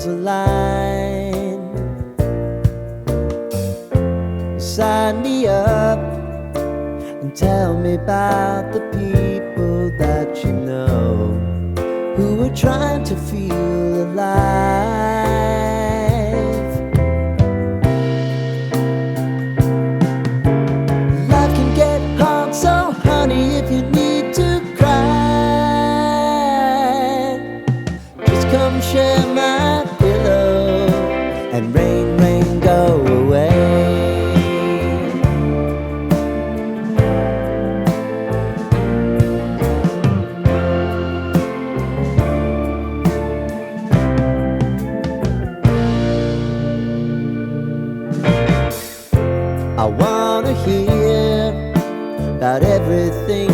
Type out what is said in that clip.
stars align. Sign me up and tell me about the people that you know who are trying to feel alive. Life can get hard, so honey, if you need to cry, just come share my pillow and rain, rain, go away. I wanna hear about everything